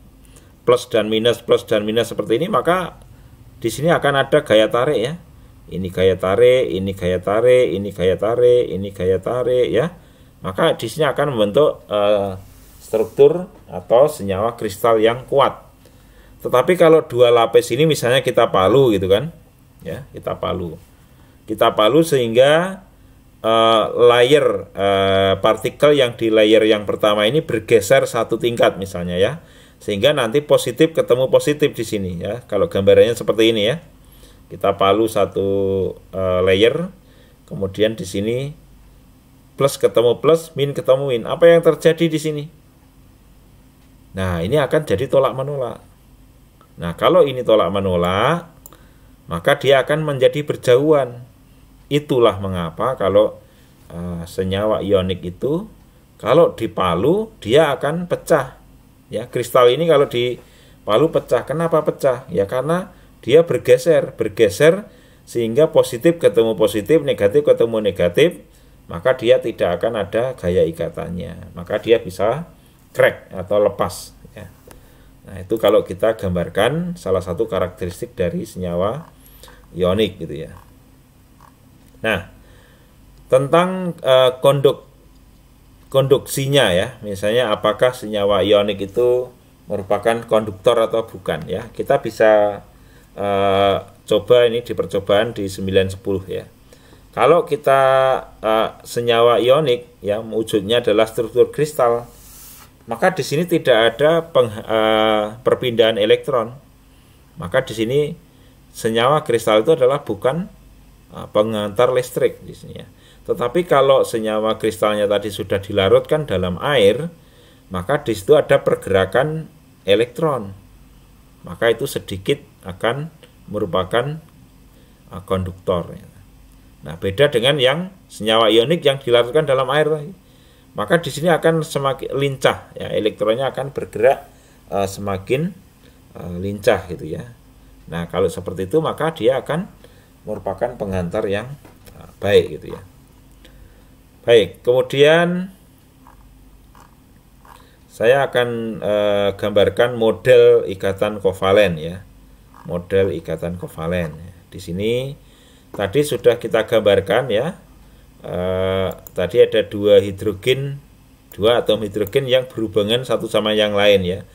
plus dan minus seperti ini, maka di sini akan ada gaya tarik ya. Ini gaya tarik, ini gaya tarik, ini gaya tarik, ini gaya tarik ya. Maka di sini akan membentuk struktur atau senyawa kristal yang kuat. Tetapi kalau dua lapis ini misalnya kita palu gitu kan, ya kita palu sehingga layer partikel yang di layer yang pertama ini bergeser satu tingkat misalnya ya, sehingga nanti positif ketemu positif di sini ya. Kalau gambarannya seperti ini ya, kita palu satu layer, kemudian di sini plus ketemu plus, min ketemu min. Apa yang terjadi di sini? Nah, ini akan jadi tolak menolak. Nah, kalau ini tolak menolak, maka dia akan menjadi berjauhan. Itulah mengapa kalau senyawa ionik itu kalau dipalu dia akan pecah. Ya, kristal ini kalau dipalu pecah. Kenapa pecah? Ya karena dia bergeser sehingga positif ketemu positif, negatif ketemu negatif, maka dia tidak akan ada gaya ikatannya. Maka dia bisa crack atau lepas ya. Nah, itu kalau kita gambarkan salah satu karakteristik dari senyawa ionik gitu ya. Nah, tentang konduksinya ya. Misalnya apakah senyawa ionik itu merupakan konduktor atau bukan ya. Kita bisa coba ini di percobaan di 910 ya. Kalau kita senyawa ionik ya wujudnya adalah struktur kristal, maka di sini tidak ada perpindahan elektron. Maka di sini senyawa kristal itu adalah bukan pengantar listrik di sini ya. Tetapi kalau senyawa kristalnya tadi sudah dilarutkan dalam air, maka di situ ada pergerakan elektron. Maka itu sedikit akan merupakan konduktor. Nah, beda dengan yang senyawa ionik yang dilarutkan dalam air. Maka di sini akan semakin lincah ya, elektronnya akan bergerak semakin lincah gitu ya. Nah, kalau seperti itu maka dia akan merupakan pengantar yang baik gitu ya. Baik, kemudian saya akan gambarkan model ikatan kovalen ya. Model ikatan kovalen. Di sini tadi sudah kita gambarkan ya. Tadi ada dua atom hidrogen yang berhubungan satu sama yang lain ya.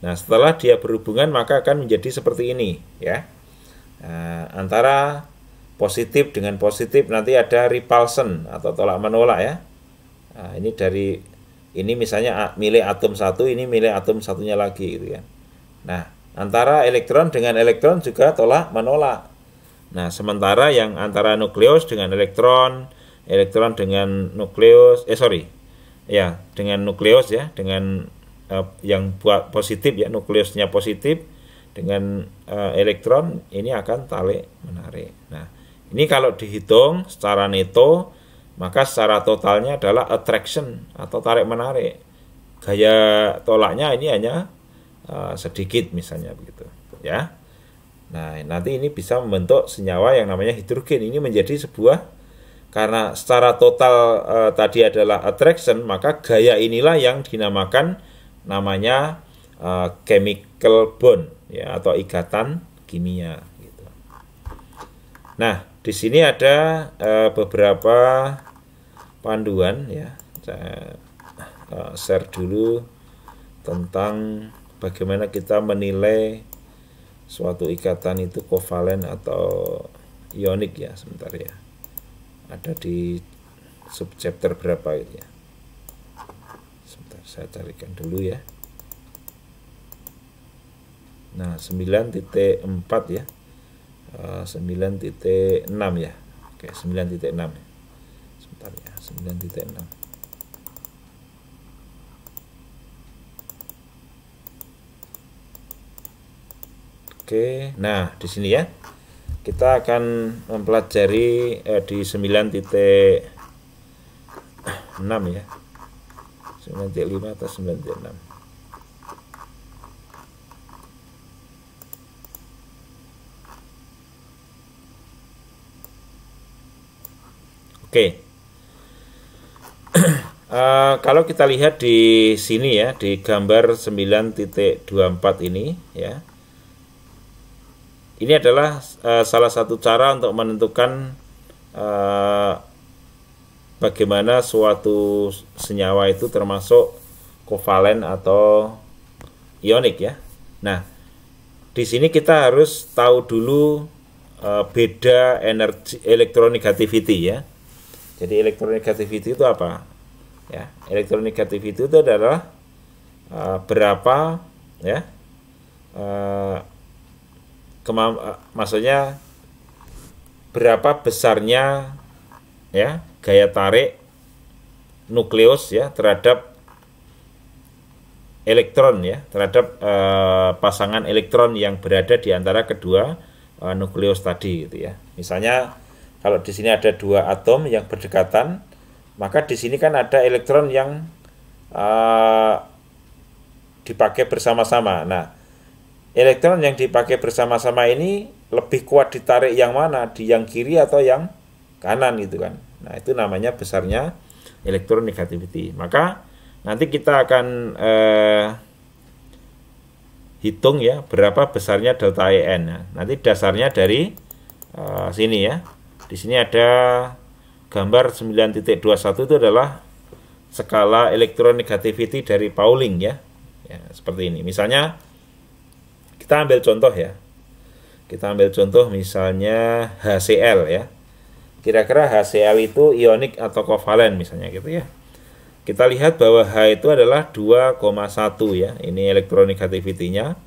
Nah, setelah dia berhubungan maka akan menjadi seperti ini ya. Antara positif dengan positif nanti ada repulsion atau tolak menolak ya. Nah, ini misalnya milih atom satu, ini milih atom satunya lagi gitu ya. Nah, antara elektron dengan elektron juga tolak menolak. Nah, sementara yang antara nukleus dengan elektron dengan nukleus dengan nukleus ya, dengan yang buat positif ya, nukleusnya positif dengan elektron ini akan tarik menarik. Nah, ini kalau dihitung secara neto, maka secara totalnya adalah attraction atau tarik menarik. Gaya tolaknya ini hanya sedikit misalnya begitu ya. Nah, nanti ini bisa membentuk senyawa yang namanya hidrogen. Ini menjadi sebuah, karena secara total tadi adalah attraction, maka gaya inilah yang dinamakan namanya chemical bond ya, atau ikatan kimia gitu. Nah, di sini ada beberapa panduan ya. Saya share dulu tentang bagaimana kita menilai suatu ikatan itu kovalen atau ionik ya. Sebentar ya. Ada di subchapter berapa itu ya. Sebentar saya carikan dulu ya. Nah, 9.4 ya. 9.6 ya. Oke, 9.6 ya. Sebentar ya, 9.6. Oke, nah di sini ya. Kita akan mempelajari di 9.6 ya. 9.5 atau 9.6. Oke. Kalau kita lihat di sini ya, di gambar 9.24 ini ya. Ini adalah salah satu cara untuk menentukan bagaimana suatu senyawa itu termasuk kovalen atau ionik ya. Nah, di sini kita harus tahu dulu beda energi electronegativity ya. Jadi electronegativity itu apa? Ya, electronegativity itu adalah berapa ya? Maksudnya berapa besarnya ya gaya tarik nukleus ya terhadap elektron ya, terhadap pasangan elektron yang berada di antara kedua nukleus tadi gitu ya. Misalnya kalau di sini ada dua atom yang berdekatan, maka di sini kan ada elektron yang dipakai bersama-sama. Nah, elektron yang dipakai bersama-sama ini lebih kuat ditarik yang mana? Di yang kiri atau yang kanan gitu kan. Nah, itu namanya besarnya electronegativity. Maka nanti kita akan hitung ya berapa besarnya delta En. Nah, nanti dasarnya dari sini ya. Di sini ada gambar 9.21 itu adalah skala electronegativity dari Pauling ya. Ya, seperti ini. Misalnya kita ambil contoh ya. Kita ambil contoh misalnya HCl ya. Kira-kira HCl itu ionik atau kovalen misalnya gitu ya. Kita lihat bahwa H itu adalah 2,1 ya. Ini electronegativity-nya.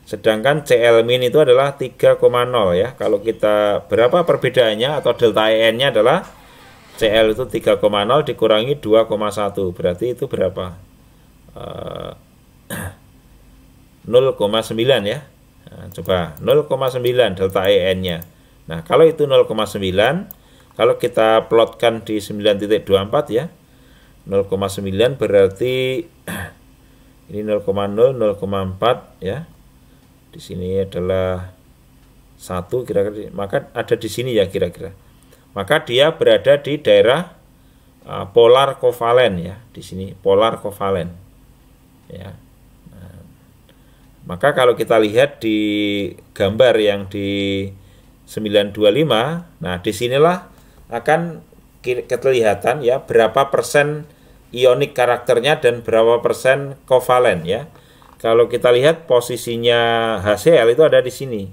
Sedangkan Cl- itu adalah 3,0 ya. Kalau kita berapa perbedaannya atau delta En-nya adalah Cl itu 3,0 dikurangi 2,1. Berarti itu berapa? 0,9 ya. Nah, coba 0,9 delta En-nya. Nah, kalau itu 0,9, kalau kita plotkan di 9.24 ya. 0,9 berarti ini 0,0, 0,4 ya. Di sini adalah 1 kira-kira. Maka ada di sini ya kira-kira. Maka dia berada di daerah polar kovalen ya. Di sini polar kovalen. Ya. Nah, maka kalau kita lihat di gambar yang di 925, nah disinilah akan kelihatan ya berapa persen ionik karakternya dan berapa persen kovalen ya. Kalau kita lihat posisinya HCl itu ada di sini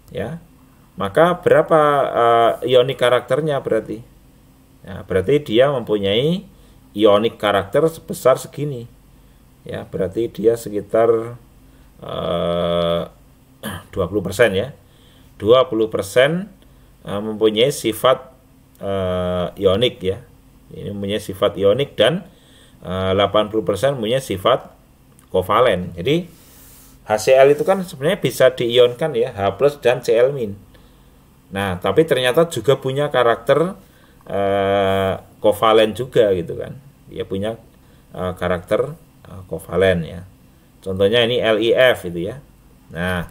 ya. Maka berapa ionik karakternya berarti? Nah, berarti dia mempunyai ionik karakter sebesar segini. Ya, berarti dia sekitar 20% ya. 20% mempunyai sifat ionik ya. Ini mempunyai sifat ionik dan 80% mempunyai sifat kovalen. Jadi HCl itu kan sebenarnya bisa diionkan ya, H+ dan Cl-. Nah, tapi ternyata juga punya karakter kovalen juga gitu kan. Dia punya karakter kovalen ya. Contohnya ini LiF itu ya. Nah,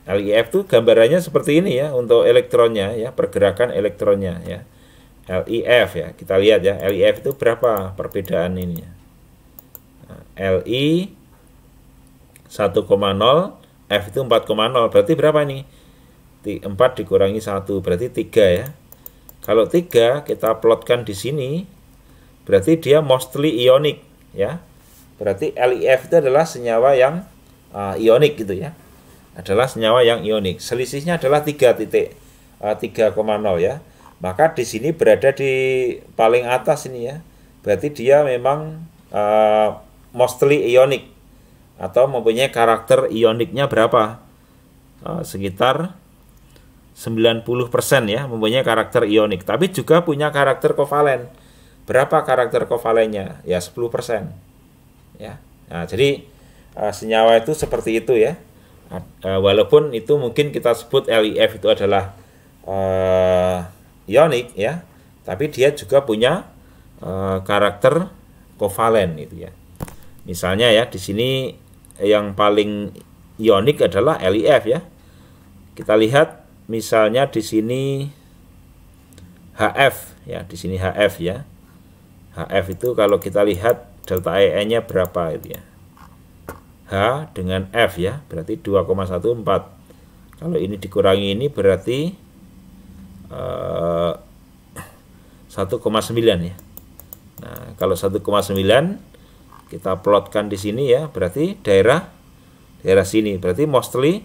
LiF itu gambarannya seperti ini ya untuk elektronnya ya, pergerakan elektronnya ya. LiF ya, kita lihat ya, LiF itu berapa perbedaan ini ya. Nah, Li 1,0, F itu 4,0, berarti berapa nih? 4 dikurangi 1, berarti 3 ya. Kalau 3 kita plotkan di sini, berarti dia mostly ionic ya. Berarti LiF itu adalah senyawa yang ionik gitu ya. Adalah senyawa yang ionik. Selisihnya adalah 3,0 ya. Maka di sini berada di paling atas ini ya. Berarti dia memang mostly ionic atau mempunyai karakter ioniknya berapa? Sekitar 90% ya, mempunyai karakter ionik. Tapi juga punya karakter kovalen. Berapa karakter kovalennya? Ya 10%. Ya. Nah, jadi senyawa itu seperti itu ya. Walaupun itu mungkin kita sebut LiF itu adalah ionik ya, tapi dia juga punya karakter kovalen gitu ya. Misalnya ya di sini yang paling ionik adalah LiF ya. Kita lihat misalnya di sini HF ya, di sini HF ya. HF itu kalau kita lihat delta En-nya berapa itu ya. H dengan F ya, berarti 2,14. Kalau ini dikurangi ini berarti 1,9 ya. Nah, kalau 1,9 kita plotkan di sini ya, berarti daerah sini, berarti mostly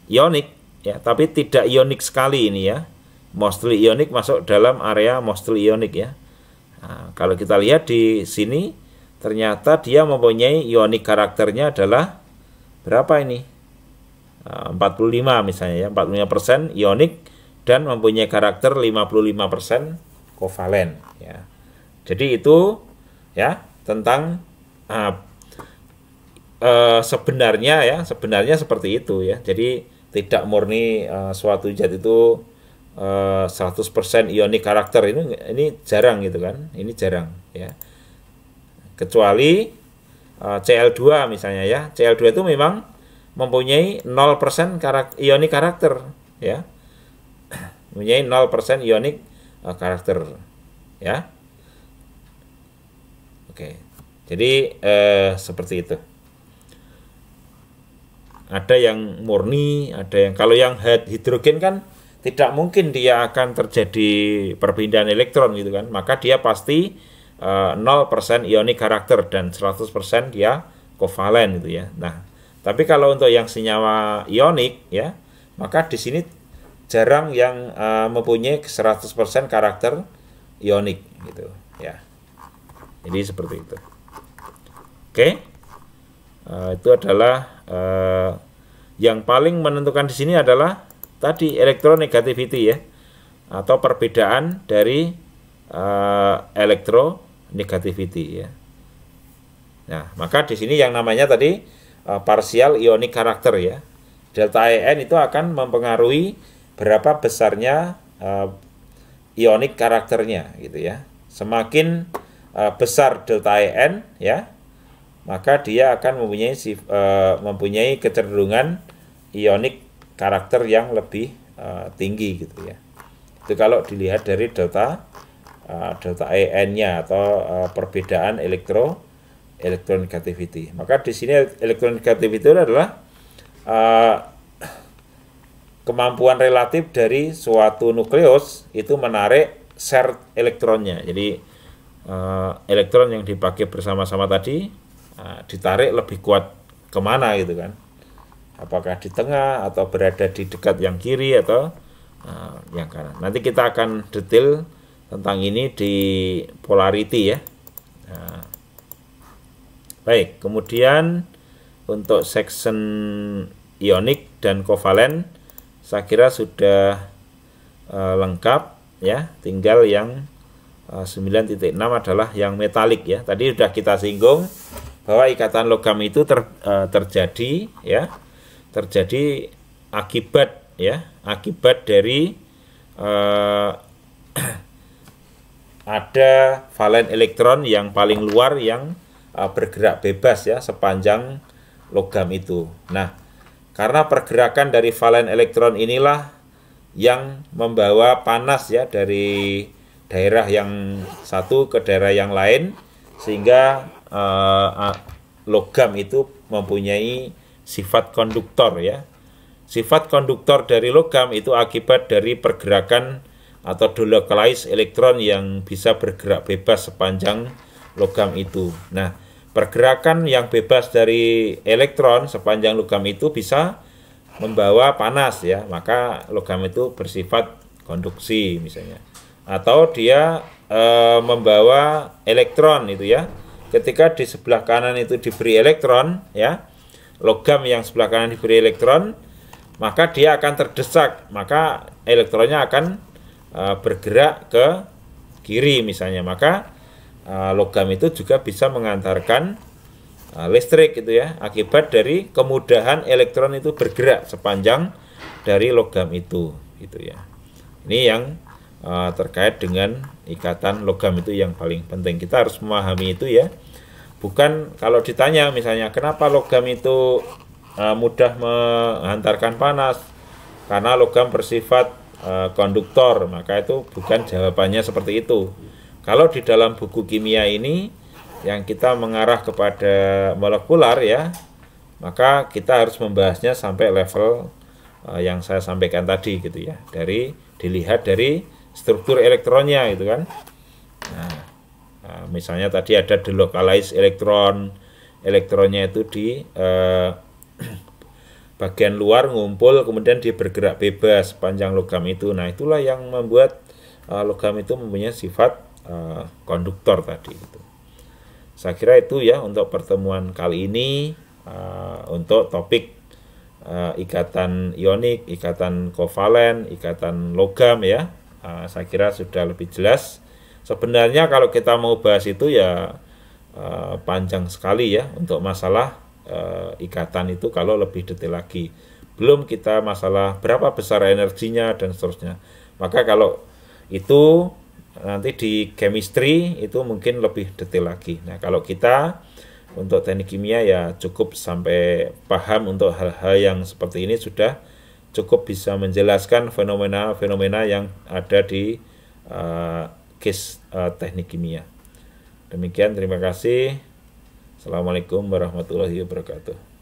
ionic ya, tapi tidak ionik sekali ini ya. Mostly ionic masuk dalam area mostly ionic ya. Nah, kalau kita lihat di sini ternyata dia mempunyai ionik karakternya adalah berapa ini? 45 misalnya ya, 45% ionik dan mempunyai karakter 55% kovalen ya. Jadi itu ya tentang sebenarnya seperti itu ya. Jadi tidak murni suatu zat itu 100% ionik karakter, ini jarang gitu kan. Ini jarang ya. Kecuali Cl2 misalnya ya. Cl2 itu memang mempunyai 0% ionik karakter ya. Mempunyai 0% ionik karakter ya. Oke. Jadi seperti itu. Ada yang murni, ada yang, kalau yang hidrogen kan tidak mungkin dia akan terjadi perpindahan elektron gitu kan. Maka dia pasti 0% ionic karakter dan 100% dia kovalen gitu ya. Nah, tapi kalau untuk yang senyawa ionik ya, maka di sini jarang yang mempunyai 100% karakter ionik gitu ya. Jadi seperti itu. Oke. Itu adalah yang paling menentukan di sini adalah tadi elektronegativity ya, atau perbedaan dari elektronegativity ya. Nah, maka di sini yang namanya tadi partial ionic karakter ya. Delta En itu akan mempengaruhi berapa besarnya ionic karakternya gitu ya. Semakin besar delta En ya, maka dia akan mempunyai kecenderungan ionic karakter yang lebih tinggi gitu ya. Itu kalau dilihat dari delta En-nya atau perbedaan elektronegativity. Maka di sini elektronegativity itu adalah kemampuan relatif dari suatu nukleus itu menarik shared elektronnya. Jadi elektron yang dipakai bersama-sama tadi ditarik lebih kuat kemana gitu kan, apakah di tengah atau berada di dekat yang kiri atau yang kanan. Nanti kita akan detail tentang ini di polarity ya. Baik, kemudian untuk section ionik dan kovalen saya kira sudah lengkap ya. Tinggal yang 9.6 adalah yang metalik ya. Tadi sudah kita singgung bahwa ikatan logam itu terjadi ya, terjadi akibat dari ada valen elektron yang paling luar yang bergerak bebas ya sepanjang logam itu. Nah, karena pergerakan dari valen elektron inilah yang membawa panas ya dari daerah yang satu ke daerah yang lain, sehingga logam itu mempunyai sifat konduktor ya. Sifat konduktor dari logam itu akibat dari pergerakan atau delocalized elektron yang bisa bergerak bebas sepanjang logam itu. Nah, pergerakan yang bebas dari elektron sepanjang logam itu bisa membawa panas ya, maka logam itu bersifat konduksi misalnya. Atau dia membawa elektron itu ya. Ketika di sebelah kanan itu diberi elektron ya, logam yang sebelah kanan diberi elektron, maka dia akan terdesak, maka elektronnya akan bergerak ke kiri misalnya. Maka logam itu juga bisa mengantarkan listrik gitu ya, akibat dari kemudahan elektron itu bergerak sepanjang dari logam itu gitu ya. Ini yang terkait dengan ikatan logam itu yang paling penting. Kita harus memahami itu ya. Bukan kalau ditanya misalnya kenapa logam itu mudah menghantarkan panas, karena logam bersifat konduktor, maka itu bukan jawabannya seperti itu. Kalau di dalam buku kimia ini yang kita mengarah kepada molekular ya, maka kita harus membahasnya sampai level yang saya sampaikan tadi gitu ya. Dilihat dari struktur elektronnya gitu kan. Nah, misalnya tadi ada delocalized elektron, elektronnya itu di bagian luar ngumpul, kemudian dia bergerak bebas sepanjang logam itu. Nah, itulah yang membuat logam itu mempunyai sifat konduktor tadi gitu. Saya kira itu ya untuk pertemuan kali ini untuk topik ikatan ionik, ikatan kovalen, ikatan logam ya. Saya kira sudah lebih jelas. Sebenarnya kalau kita mau bahas itu ya panjang sekali ya untuk masalah ikatan itu kalau lebih detail lagi. Belum kita masalah berapa besar energinya dan seterusnya. Maka kalau itu nanti di chemistry itu mungkin lebih detail lagi. Nah, kalau kita untuk teknik kimia ya cukup sampai paham untuk hal-hal yang seperti ini sudah cukup bisa menjelaskan fenomena-fenomena yang ada di case teknik kimia. Demikian, terima kasih. Assalamualaikum warahmatullahi wabarakatuh.